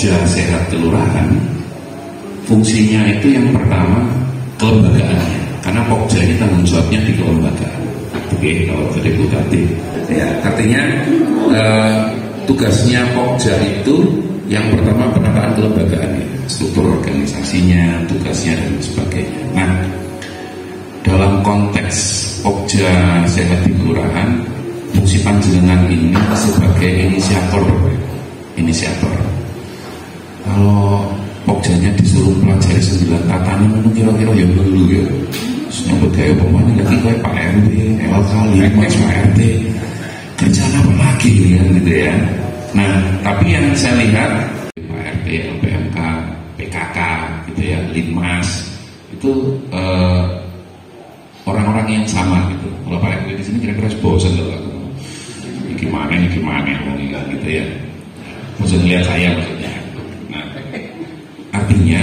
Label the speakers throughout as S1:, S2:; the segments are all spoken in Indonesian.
S1: Pokja Sehat Kelurahan fungsinya itu yang pertama kelembagaannya, karena Pokja ini tanggung jawabnya di kelembagaan. Oke, kalau jadi Bupati ya, artinya tugasnya Pokja itu yang pertama penataan kelembagaannya, struktur organisasinya, tugasnya dan sebagainya. Nah, dalam konteks Pokja Sehat di Kelurahan, fungsi panjenengan ini sebagai inisiator. Kalau Pokjanya disuruh pelajari 9 tatanan itu kira-kira ya dulu ya. Nyambut kayak pemain lagi kayak Pak RW, kali Mas Pak RT, kerjaan apa lagi ya gitu ya. Nah, tapi yang saya lihat Pak RT, LPMK, PKK gitu ya, Linmas itu orang-orang yang sama gitu. Kalau Pak RW di sini kira-kira bosan loh aku. Gimana gitu ya. Bosan lihat saya maksudnya. Nah, artinya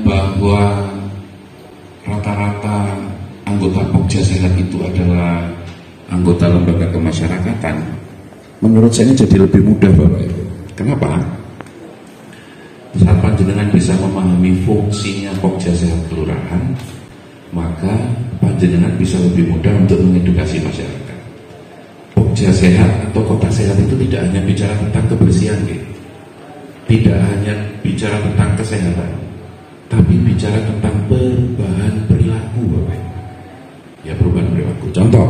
S1: bahwa rata-rata anggota Pokja Sehat itu adalah anggota lembaga kemasyarakatan. Menurut saya ini jadi lebih mudah Bapak Ibu. Kenapa? Saat panjenengan bisa memahami fungsinya Pokja Sehat Kelurahan, maka panjenengan bisa lebih mudah untuk mengedukasi masyarakat. Pokja Sehat atau Kota Sehat itu tidak hanya bicara tentang kebersihan, tidak hanya bicara tentang kesehatan, tapi bicara tentang perubahan perilaku, Bapak. Ya, perubahan perilaku. Contoh,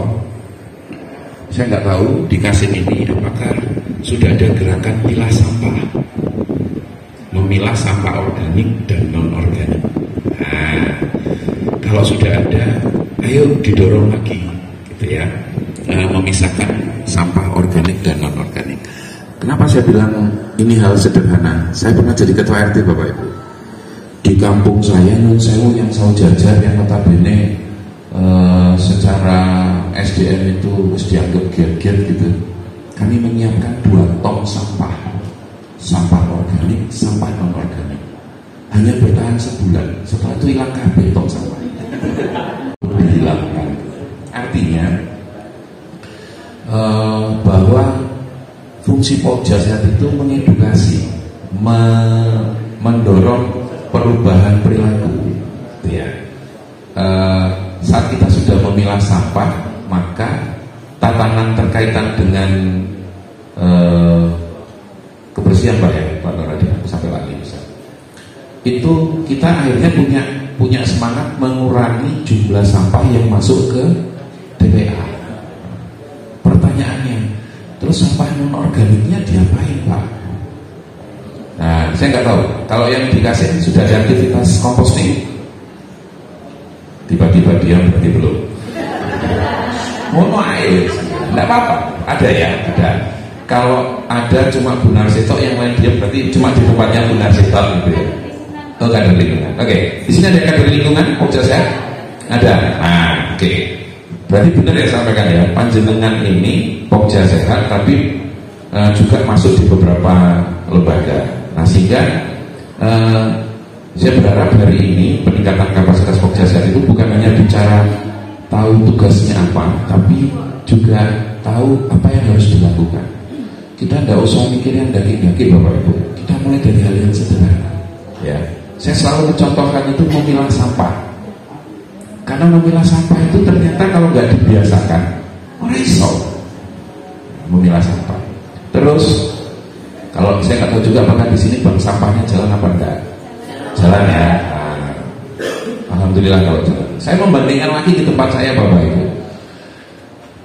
S1: saya nggak tahu di Kasim ini apakah sudah ada gerakan pilah sampah, memilah sampah organik dan non organik. Nah, kalau sudah ada, ayo didorong lagi, gitu ya, memisahkan sampah organik dan non organik. Kenapa saya bilang ini hal sederhana? Saya pernah jadi ketua RT Bapak Ibu. Di kampung saya, Nun Sewu yang saya jajar, yang notabene secara SDM itu harus dianggap giat-giat gitu. Kami menyiapkan 2 ton sampah organik, sampah non organik. Hanya bertahan sebulan. Setelah itu hilang kabeh tong sampah. Dihilangkan. Artinya bahwa fungsi Pokja Sehat itu mengedukasi, mendorong perubahan perilaku. Ya. Saat kita sudah memilah sampah, maka tatanan terkaitan dengan kebersihan Pak ya, Pak Noradi, sampai lagi bisa. Itu kita akhirnya punya semangat mengurangi jumlah sampah yang masuk ke TPA. Pertanyaannya, terus sampah non organiknya diapain Pak? Nah, saya nggak tahu. Kalau yang dikasih sudah ada aktivitas composting, tiba-tiba dia berarti belum. Mau air, nggak apa-apa. Ada ya, ada. Kalau ada cuma Bu Narsito, yang lain dia berarti cuma di tempatnya Bu Narsito gitu ya. Oh, kader lingkungan. Oke, di sini ada kader lingkungan Pokja Sehat? Ada. Nah, oke. Berarti benar ya sampaikan ya, panjenengan ini Pokja Sehat tapi juga masuk di beberapa lembaga. Nah, sehingga saya berharap hari ini peningkatan kapasitas Pokja Sehat itu bukan hanya bicara tahu tugasnya apa, tapi juga tahu apa yang harus dilakukan. Kita tidak usah mikir yang daging-daging Bapak Ibu. Kita mulai dari hal yang sederhana. Ya, saya selalu mencontohkan itu memilah sampah. Karena memilah sampah itu ternyata kalau nggak dibiasakan, orang iso memilah sampah. Terus kalau saya nggak tahu juga apakah di sini bank sampahnya jalan apa enggak? Jalan ya. Nah, alhamdulillah kalau jalan. Saya membandingkan lagi di tempat saya Bapak Ibu.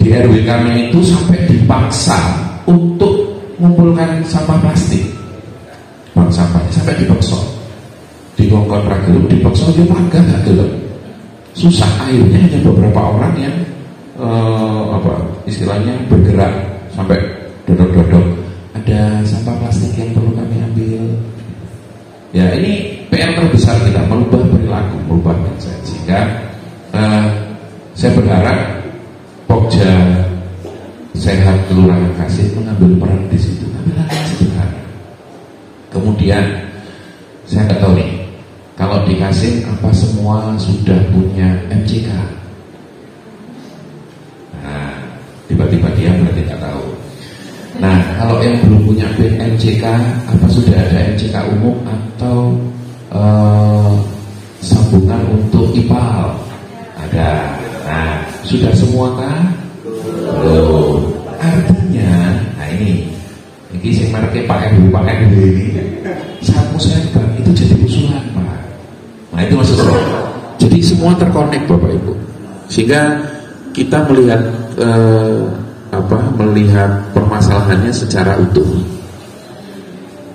S1: Di RW kami itu sampai dipaksa untuk mengumpulkan sampah plastik. Bank sampahnya sampai dipaksa. Di Kongkon Prageruk dipaksa dia mangga nggak gelap. Susah, akhirnya hanya beberapa orang yang istilahnya bergerak sampai dodok-dodok. Ada sampah plastik yang perlu kami ambil. Ya, ini PR terbesar kita, merubah perilaku, merubah mindset. Sehingga saya berharap Pokja Sehat Kelurahan Kasih mengambil peran di situ. Ambil sederhana. Kemudian saya nggak tahu nih, kalau di Kasih apa semua sudah punya MCK? Nah, tiba-tiba dia berarti nggak tahu. Nah, kalau yang belum punya BIN MCK, apa sudah ada MCK umum atau sambungan untuk IPAL? Ada. Nah, sudah semua kan? Belum. Artinya, nah ini saya pakai dulu ini. Saat musrembang itu jadi usulan, Pak. Nah itu maksud saya. Jadi semua terkonek, Bapak Ibu. Sehingga kita melihat melihat permasalahannya secara utuh.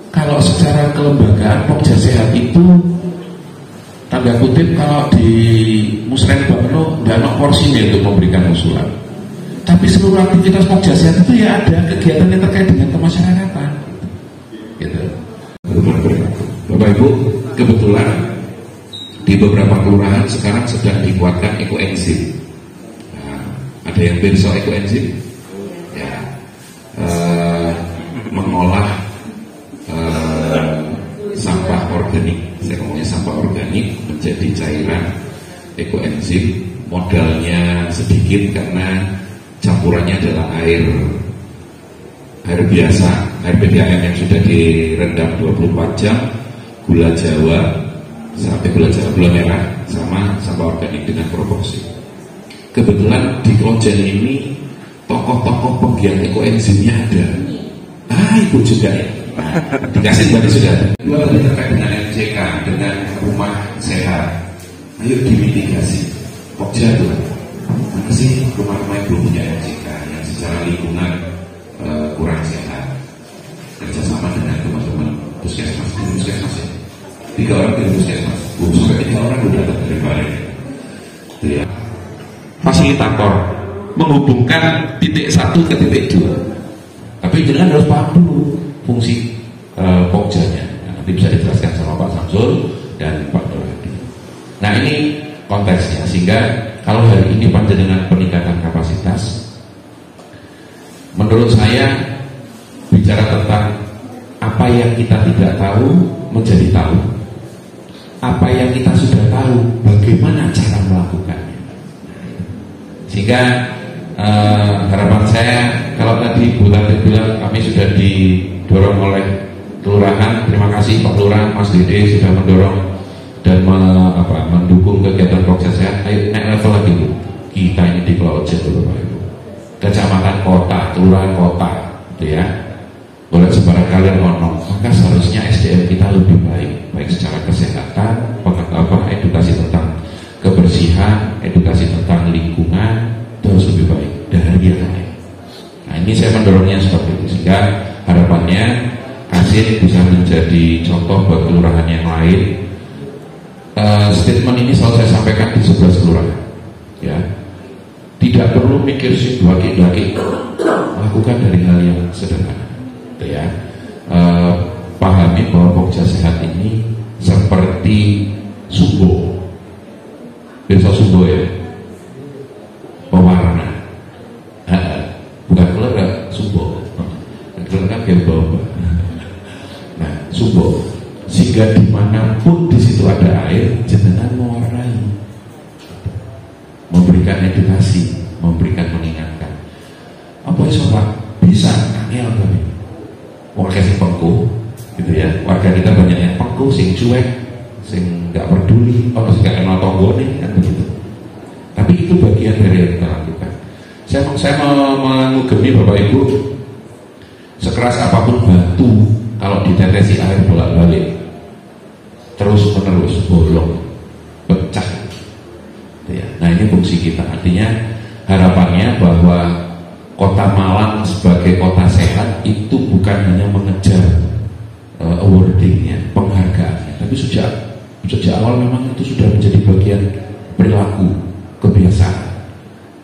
S1: Kalau secara kelembagaan Pokja Sehat itu tanda kutip kalau di musrembang itu tidak ada porsinya untuk memberikan usulan. Tapi seluruh aktivitas Pokja Sehat itu ya ada kegiatan yang terkait dengan kemasyarakatan. Gitu. Bapak Ibu, kebetulan di beberapa kelurahan sekarang sedang dikuatkan ekoenzim. Nah, ada yang pirsa ekoenzim? Ya, mengolah sampah organik. Saya ngomongnya sampah organik menjadi cairan ekoenzim. Modalnya sedikit karena campurannya adalah air biasa, air PDAM yang sudah direndam 24 jam, gula Jawa sampai gula merah sama sampah organik dengan proporsi. Kebetulan di Klojen ini tokoh-tokoh penggiat ekoenzimnya ada. Ibu juga ya. Nah, dikasih berarti sudah ada. Dua tadi terkait dengan MCK, dengan rumah sehat. Ayo dimitigasi. Pokja itu mana sih rumah-rumah yang belum punya MCK yang secara lingkungan kurang sehat, kerjasama dengan teman-teman puskesmas ya. 3 orang di puskesmas, sampai 3 orang udah datang dari Bali. Ya. Fasilitator menghubungkan titik 1 ke titik 2. Tapi jangan harus paham dulu fungsi Pokjanya. Nanti bisa dijelaskan sama Pak Samsul dan Pak Nurhadi. Nah ini konteksnya, sehingga kalau hari ini panjenengan peningkatan kapasitas, menurut saya bicara tentang apa yang kita tidak tahu menjadi tahu, apa yang kita sudah tahu bagaimana cara melakukannya. Sehingga harapan saya, kalau tadi Bu Latif bilang kami sudah didorong oleh kelurahan, terima kasih Pak Lurah, Mas Dede sudah mendorong dan mendukung kegiatan Pokja Sehat. Ayo naik level lagi Bu. Kita ini di Klojen dulu Pak Ibu. Kecamatan kota, kelurahan kota, gitu ya. Boleh sebarang kalian ngomong, maka seharusnya SDM kita lebih baik secara kesehatan, edukasi tentang kebersihan, edukasi tentang lingkungan, terus lebih baik dari yang lain. Nah ini saya mendorongnya seperti itu, sehingga harapannya Kasih bisa menjadi contoh buat kelurahan yang lain. Statement ini selalu saya sampaikan di 11 kelurahan, ya. Tidak perlu mikir sih laki-laki, lakukan dari hal yang sederhana, gitu ya. Pahami bahwa Pokja Sehat ini seperti sumbo, besok sumbo ya, pewarna, bukan keluarga sumbo, keluarga kan bau. Nah, sumbo, sehingga dimanapun di situ ada air, jenengan mewarnai, memberikan edukasi, memberikan mengingatkan. Apa itu Pak? Bisa, angel tapi warga sing pengku, gitu ya. Warga kita banyak yang pengku, sing cuek, sing nggak peduli, sing nggak kenal tonggone, kan begitu. Tapi itu bagian dari yang kita lakukan. Saya mengugemi Bapak Ibu, sekeras apapun batu, kalau ditetesi air bolak-balik, terus menerus bolong, pecah. Ya. Nah ini fungsi kita. Artinya harapannya bahwa Kota Malang sebagai kota sehat itu bukan hanya mengejar awardingnya, penghargaannya, tapi sejak awal memang itu sudah menjadi bagian perilaku, kebiasaan.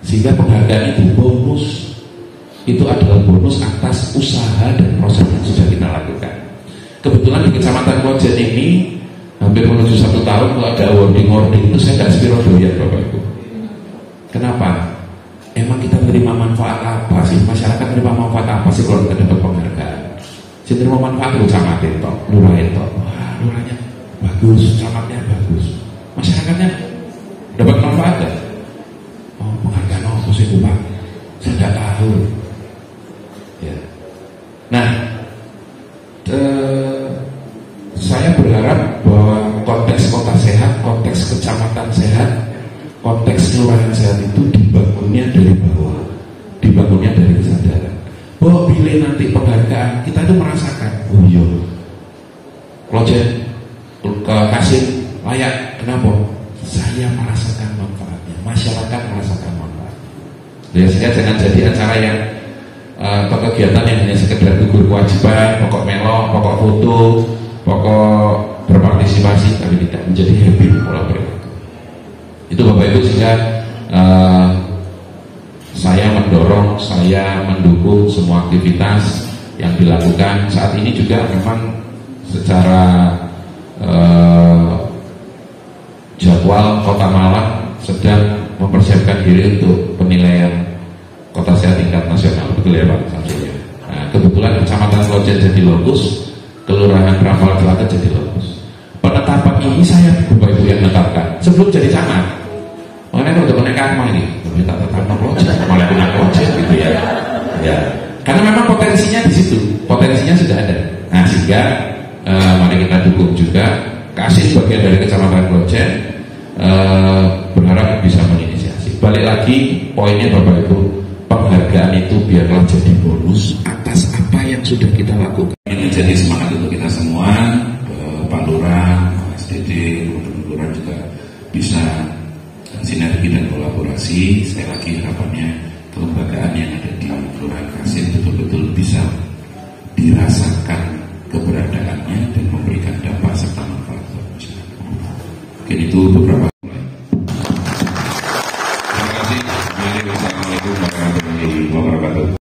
S1: Sehingga penghargaan itu bonus, itu adalah bonus atas usaha dan proses yang sudah kita lakukan. Kebetulan di Kecamatan Klojen ini hampir menuju 1 tahun, kalau ada awarding itu saya tidak sepiro doyan Bapak Ibu. Kenapa? Emang kita menerima manfaat apa sih? Masyarakat menerima manfaat apa sih kalau kita dapat penghargaan? Saya menerima manfaat itu camatin toh, lurahin toh. Wah, lurahnya bagus, camatnya bagus. Masyarakatnya dapat manfaat kan? Oh, penghargaan apa sih Pak? Saya tidak tahu. Ya. berharap bahwa konteks kota sehat, konteks kecamatan sehat, konteks kelurahan sehat itu dibangunnya dari bawah, dibangunnya dari kesadaran. Bahwa bila nanti penghargaan kita itu merasakan, oh iya, Klojen kasih layak, kenapa? Saya merasakan manfaatnya, masyarakat merasakan manfaatnya. Ya, sehingga jangan jadi acara yang atau kegiatan yang hanya sekedar gugur kewajiban, pokok melo, pokok foto, pokok berpartisipasi, tapi tidak menjadi habit pola perilaku. Itu Bapak Ibu, sehingga saya mendorong, saya mendukung semua aktivitas yang dilakukan saat ini juga memang secara jadwal Kota Malang sedang mempersiapkan diri untuk penilaian kota sehat tingkat nasional, betul ya Pak Samsul? Nah, kebetulan Kecamatan Klojen jadi lokus, Kelurahan Prambanan Selatan jadi lokus. Penetapan ini saya Bapak Ibu yang menetapkan sebelum jadi camat. Makanya kalau udah menekan ini, kita tetap Klojen, malah punya Klojen gitu ya. Ya, karena memang potensinya di situ, potensinya sudah ada. Nah, sehingga mari kita dukung juga, kasih bagian dari Kecamatan Klojen, berharap bisa menginisiasi. Balik lagi poinnya Bapak Ibu, penghargaan itu biarlah jadi bonus atas apa yang sudah kita lakukan. Ini jadi semangat untuk kita semua, Pak Lurah, SDD, Lurah juga bisa sinergi dan kolaborasi. Saya lagi harapannya kelembagaan yang ada di Kelurahan Kasin betul-betul bisa dirasakan keberadaannya dan memberikan dampak serta manfaat kepada masyarakat. Mungkin itu beberapa